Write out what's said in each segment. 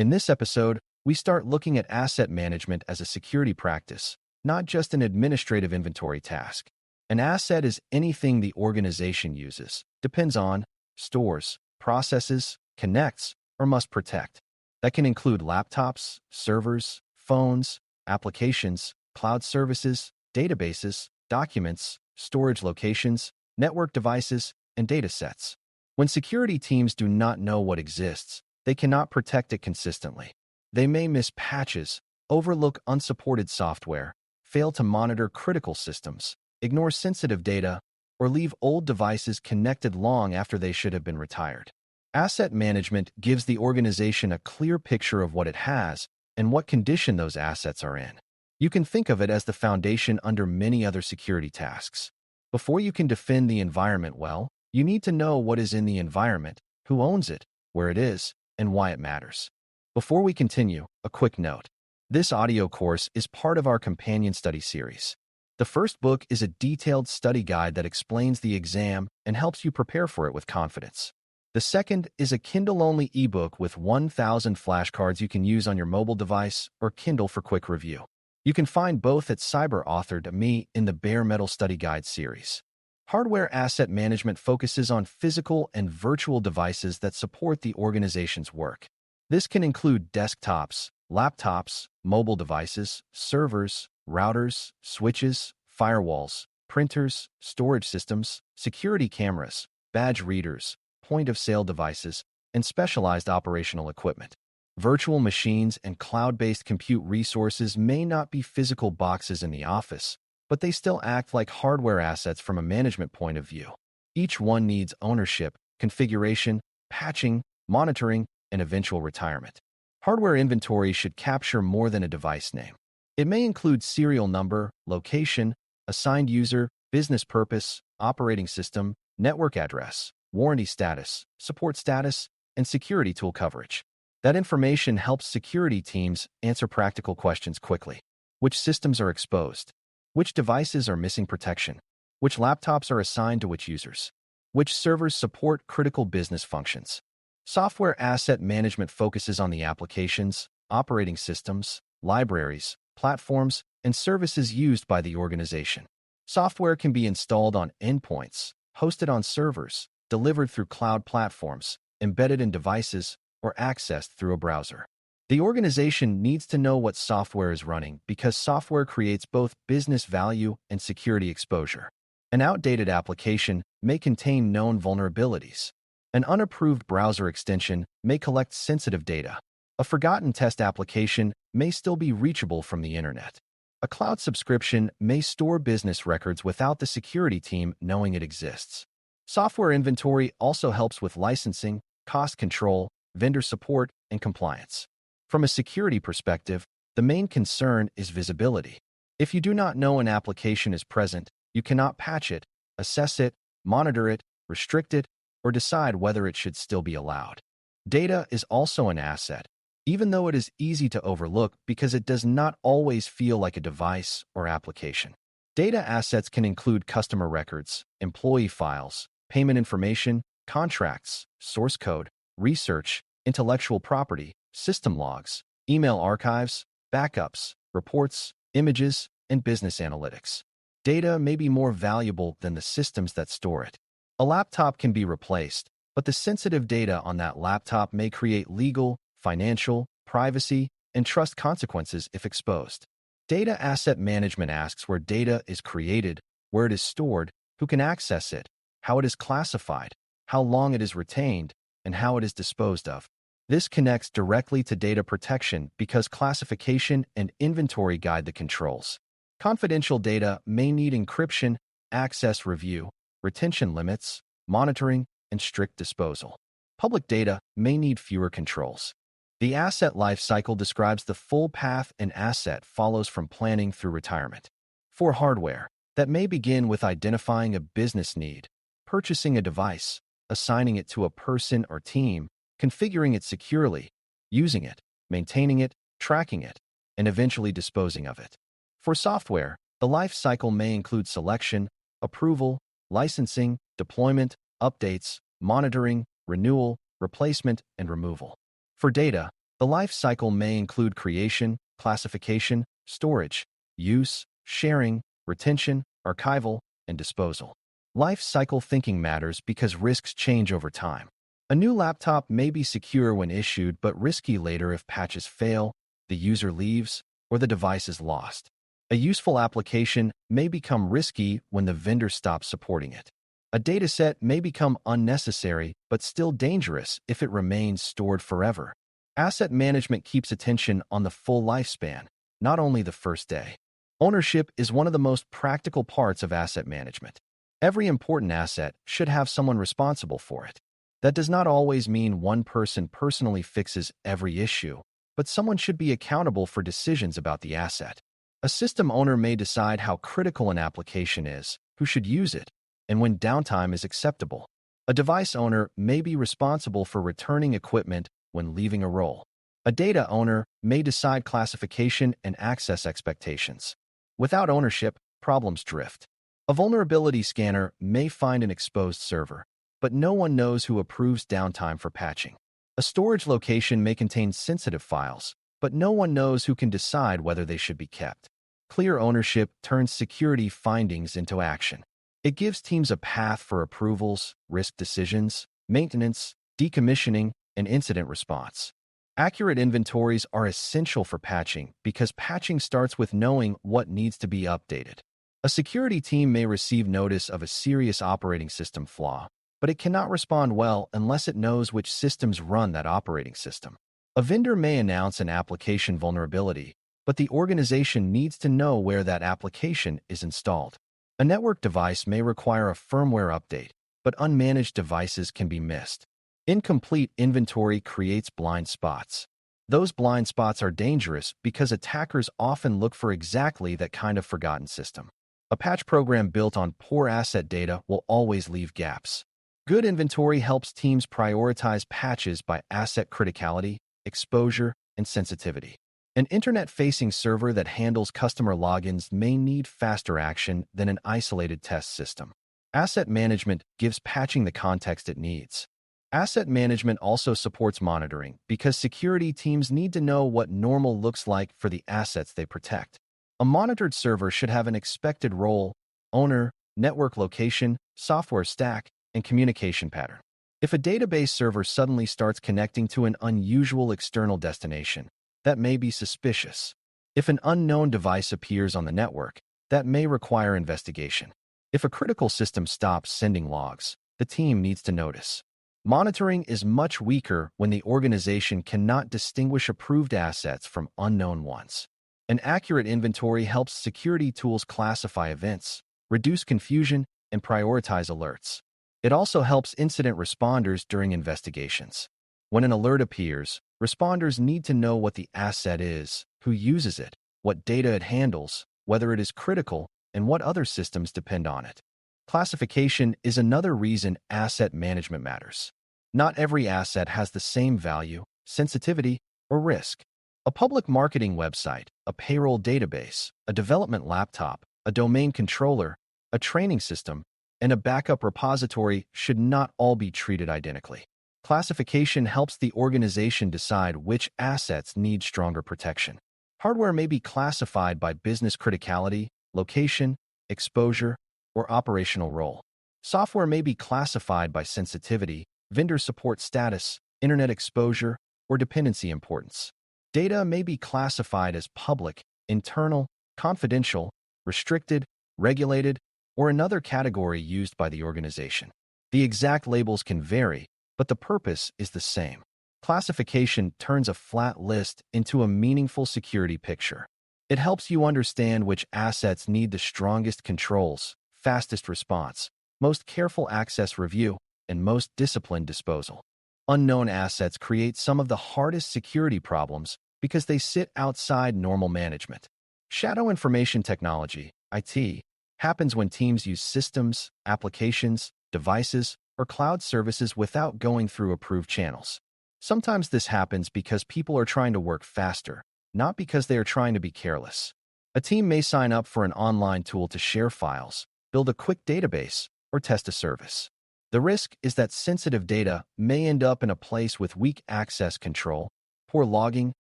In this episode, we start looking at asset management as a security practice, not just an administrative inventory task. An asset is anything the organization uses, depends on, stores, processes, connects, or must protect. That can include laptops, servers, phones, applications, cloud services, databases, documents, storage locations, network devices, and data sets. When security teams do not know what exists, they cannot protect it consistently. They may miss patches, overlook unsupported software, fail to monitor critical systems, ignore sensitive data, or leave old devices connected long after they should have been retired. Asset management gives the organization a clear picture of what it has and what condition those assets are in. You can think of it as the foundation under many other security tasks. Before you can defend the environment well, you need to know what is in the environment, who owns it, where it is, and why it matters. Before we continue, a quick note. This audio course is part of our companion study series. The first book is a detailed study guide that explains the exam and helps you prepare for it with confidence. The second is a Kindle-only ebook with 1,000 flashcards you can use on your mobile device or Kindle for quick review. You can find both at CyberAuthor.me in the Bare Metal Study Guide series. Hardware asset management focuses on physical and virtual devices that support the organization's work. This can include desktops, laptops, mobile devices, servers, routers, switches, firewalls, printers, storage systems, security cameras, badge readers, point-of-sale devices, and specialized operational equipment. Virtual machines and cloud-based compute resources may not be physical boxes in the office, but they still act like hardware assets from a management point of view. Each one needs ownership, configuration, patching, monitoring, and eventual retirement. Hardware inventory should capture more than a device name. It may include serial number, location, assigned user, business purpose, operating system, network address, warranty status, support status, and security tool coverage. That information helps security teams answer practical questions quickly. Which systems are exposed? Which devices are missing protection? Which laptops are assigned to which users? Which servers support critical business functions? Software asset management focuses on the applications, operating systems, libraries, platforms, and services used by the organization. Software can be installed on endpoints, hosted on servers, delivered through cloud platforms, embedded in devices, or accessed through a browser. The organization needs to know what software is running because software creates both business value and security exposure. An outdated application may contain known vulnerabilities. An unapproved browser extension may collect sensitive data. A forgotten test application may still be reachable from the internet. A cloud subscription may store business records without the security team knowing it exists. Software inventory also helps with licensing, cost control, vendor support, and compliance. From a security perspective, the main concern is visibility. If you do not know an application is present, you cannot patch it, assess it, monitor it, restrict it, or decide whether it should still be allowed. Data is also an asset, even though it is easy to overlook because it does not always feel like a device or application. Data assets can include customer records, employee files, payment information, contracts, source code, research, intellectual property, system logs, email archives, backups, reports, images, and business analytics. Data may be more valuable than the systems that store it. A laptop can be replaced, but the sensitive data on that laptop may create legal, financial, privacy, and trust consequences if exposed. Data asset management asks where data is created, where it is stored, who can access it, how it is classified, how long it is retained, and how it is disposed of. This connects directly to data protection because classification and inventory guide the controls. Confidential data may need encryption, access review, retention limits, monitoring, and strict disposal. Public data may need fewer controls. The asset lifecycle describes the full path an asset follows from planning through retirement. For hardware, that may begin with identifying a business need, purchasing a device, assigning it to a person or team, configuring it securely, using it, maintaining it, tracking it, and eventually disposing of it. For software, the life cycle may include selection, approval, licensing, deployment, updates, monitoring, renewal, replacement, and removal. For data, The life cycle may include creation, classification, storage, use, sharing, retention, archival, and disposal. Life cycle thinking matters because risks change over time. A new laptop may be secure when issued but risky later if patches fail, the user leaves, or the device is lost. A useful application may become risky when the vendor stops supporting it. A dataset may become unnecessary but still dangerous if it remains stored forever. Asset management keeps attention on the full lifespan, not only the first day. Ownership is one of the most practical parts of asset management. Every important asset should have someone responsible for it. That does not always mean one person personally fixes every issue, but someone should be accountable for decisions about the asset. A system owner may decide how critical an application is, who should use it, and when downtime is acceptable. A device owner may be responsible for returning equipment when leaving a role. A data owner may decide classification and access expectations. Without ownership, problems drift. A vulnerability scanner may find an exposed server, but no one knows who approves downtime for patching. A storage location may contain sensitive files, but no one knows who can decide whether they should be kept. Clear ownership turns security findings into action. It gives teams a path for approvals, risk decisions, maintenance, decommissioning, and incident response. Accurate inventories are essential for patching because patching starts with knowing what needs to be updated. A security team may receive notice of a serious operating system flaw, but it cannot respond well unless it knows which systems run that operating system. A vendor may announce an application vulnerability, but the organization needs to know where that application is installed. A network device may require a firmware update, but unmanaged devices can be missed. Incomplete inventory creates blind spots. Those blind spots are dangerous because attackers often look for exactly that kind of forgotten system. A patch program built on poor asset data will always leave gaps. Good inventory helps teams prioritize patches by asset criticality, exposure, and sensitivity. An internet-facing server that handles customer logins may need faster action than an isolated test system. Asset management gives patching the context it needs. Asset management also supports monitoring because security teams need to know what normal looks like for the assets they protect. A monitored server should have an expected role, owner, network location, software stack, and communication pattern. If a database server suddenly starts connecting to an unusual external destination, that may be suspicious. If an unknown device appears on the network, that may require investigation. If a critical system stops sending logs, the team needs to notice. Monitoring is much weaker when the organization cannot distinguish approved assets from unknown ones. An accurate inventory helps security tools classify events, reduce confusion, and prioritize alerts. It also helps incident responders during investigations. When an alert appears, responders need to know what the asset is, who uses it, what data it handles, whether it is critical, and what other systems depend on it. Classification is another reason asset management matters. Not every asset has the same value, sensitivity, or risk. A public marketing website, a payroll database, a development laptop, a domain controller, a training system, and a backup repository should not all be treated identically. Classification helps the organization decide which assets need stronger protection. Hardware may be classified by business criticality, location, exposure, or operational role. Software may be classified by sensitivity, vendor support status, internet exposure, or dependency importance. Data may be classified as public, internal, confidential, restricted, regulated, or another category used by the organization. The exact labels can vary, but the purpose is the same. Classification turns a flat list into a meaningful security picture. It helps you understand which assets need the strongest controls, fastest response, most careful access review, and most disciplined disposal. Unknown assets create some of the hardest security problems because they sit outside normal management. Shadow information technology, IT, happens when teams use systems, applications, devices, or cloud services without going through approved channels. Sometimes this happens because people are trying to work faster, not because they are trying to be careless. A team may sign up for an online tool to share files, build a quick database, or test a service. The risk is that sensitive data may end up in a place with weak access control, poor logging,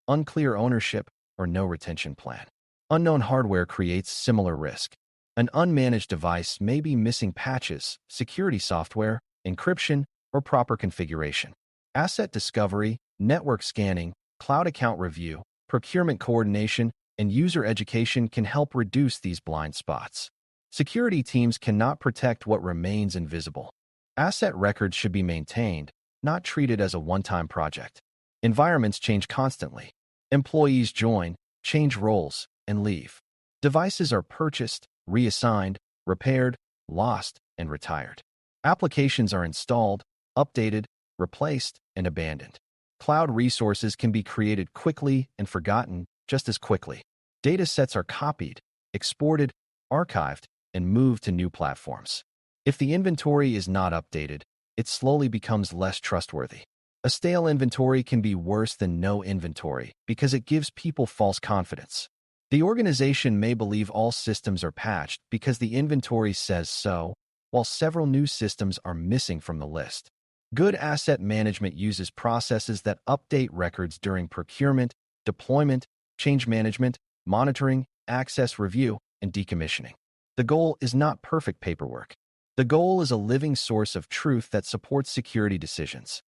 unclear ownership, or no retention plan. Unknown hardware creates similar risk. An unmanaged device may be missing patches, security software, encryption, or proper configuration. Asset discovery, network scanning, cloud account review, procurement coordination, and user education can help reduce these blind spots. Security teams cannot protect what remains invisible. Asset records should be maintained, not treated as a one-time project. Environments change constantly. Employees join, change roles, and leave. Devices are purchased, reassigned, repaired, lost, and retired. Applications are installed, updated, replaced, and abandoned. Cloud resources can be created quickly and forgotten just as quickly. Data sets are copied, exported, archived, and moved to new platforms. If the inventory is not updated, it slowly becomes less trustworthy. A stale inventory can be worse than no inventory because it gives people false confidence. The organization may believe all systems are patched because the inventory says so, while several new systems are missing from the list. Good asset management uses processes that update records during procurement, deployment, change management, monitoring, access review, and decommissioning. The goal is not perfect paperwork. The goal is a living source of truth that supports security decisions.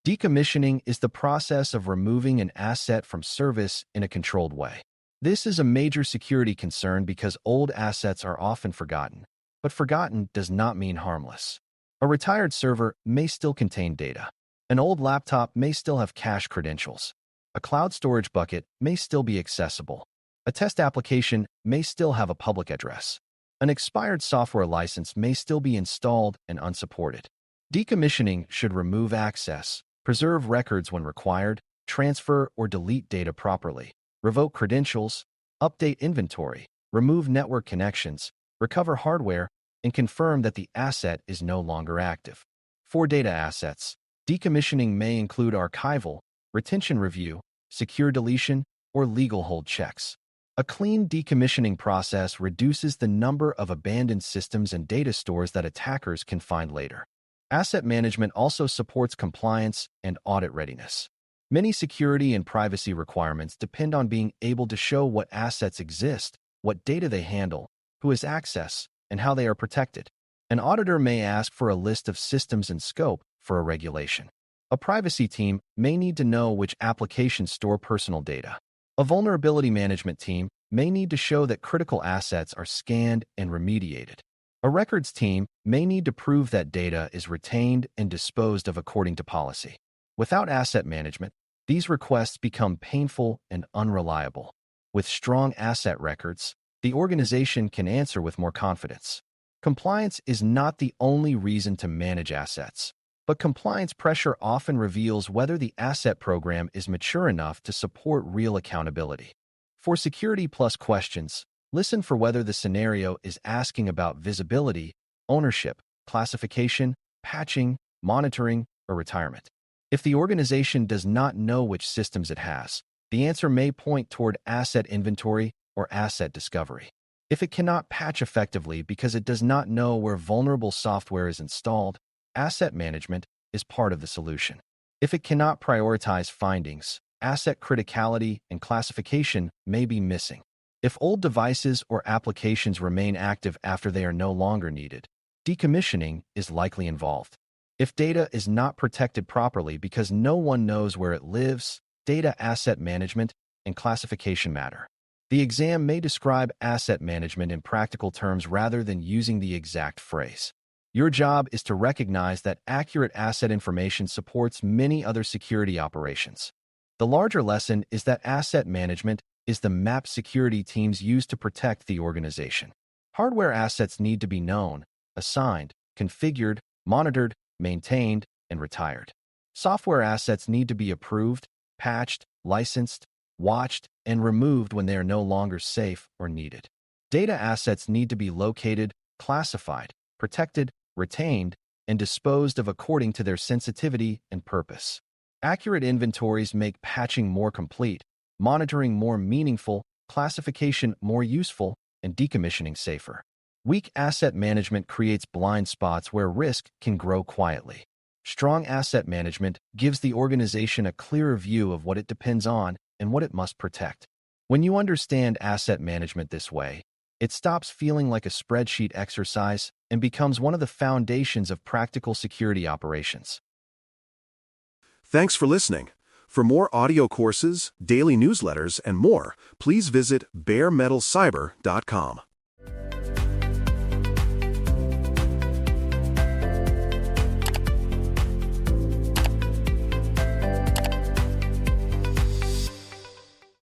Decommissioning is the process of removing an asset from service in a controlled way. This is a major security concern because old assets are often forgotten, but forgotten does not mean harmless. A retired server may still contain data. An old laptop may still have cache credentials. A cloud storage bucket may still be accessible. A test application may still have a public address. An expired software license may still be installed and unsupported. Decommissioning should remove access, preserve records when required, transfer or delete data properly, revoke credentials, update inventory, remove network connections, recover hardware, and confirm that the asset is no longer active. For data assets, decommissioning may include archival, retention review, secure deletion, or legal hold checks. A clean decommissioning process reduces the number of abandoned systems and data stores that attackers can find later. Asset management also supports compliance and audit readiness. Many security and privacy requirements depend on being able to show what assets exist, what data they handle, who has access, and how they are protected. An auditor may ask for a list of systems and scope for a regulation. A privacy team may need to know which applications store personal data. A vulnerability management team may need to show that critical assets are scanned and remediated. A records team may need to prove that data is retained and disposed of according to policy. Without asset management, these requests become painful and unreliable. With strong asset records, the organization can answer with more confidence. Compliance is not the only reason to manage assets, but compliance pressure often reveals whether the asset program is mature enough to support real accountability. For Security Plus questions, listen for whether the scenario is asking about visibility, ownership, classification, patching, monitoring, or retirement. If the organization does not know which systems it has, the answer may point toward asset inventory or asset discovery. If it cannot patch effectively because it does not know where vulnerable software is installed, asset management is part of the solution. If it cannot prioritize findings, asset criticality and classification may be missing. If old devices or applications remain active after they are no longer needed, decommissioning is likely involved. If data is not protected properly because no one knows where it lives, data asset management and classification matter. The exam may describe asset management in practical terms rather than using the exact phrase. Your job is to recognize that accurate asset information supports many other security operations. The larger lesson is that asset management is the map security teams use to protect the organization. Hardware assets need to be known, assigned, configured, monitored, maintained, and retired. Software assets need to be approved, patched, licensed, watched, and removed when they are no longer safe or needed. Data assets need to be located, classified, protected, retained, and disposed of according to their sensitivity and purpose. Accurate inventories make patching more complete, monitoring more meaningful, classification more useful, and decommissioning safer. Weak asset management creates blind spots where risk can grow quietly. Strong asset management gives the organization a clearer view of what it depends on and what it must protect. When you understand asset management this way, it stops feeling like a spreadsheet exercise and becomes one of the foundations of practical security operations. Thanks for listening. For more audio courses, daily newsletters, and more, please visit baremetalcyber.com.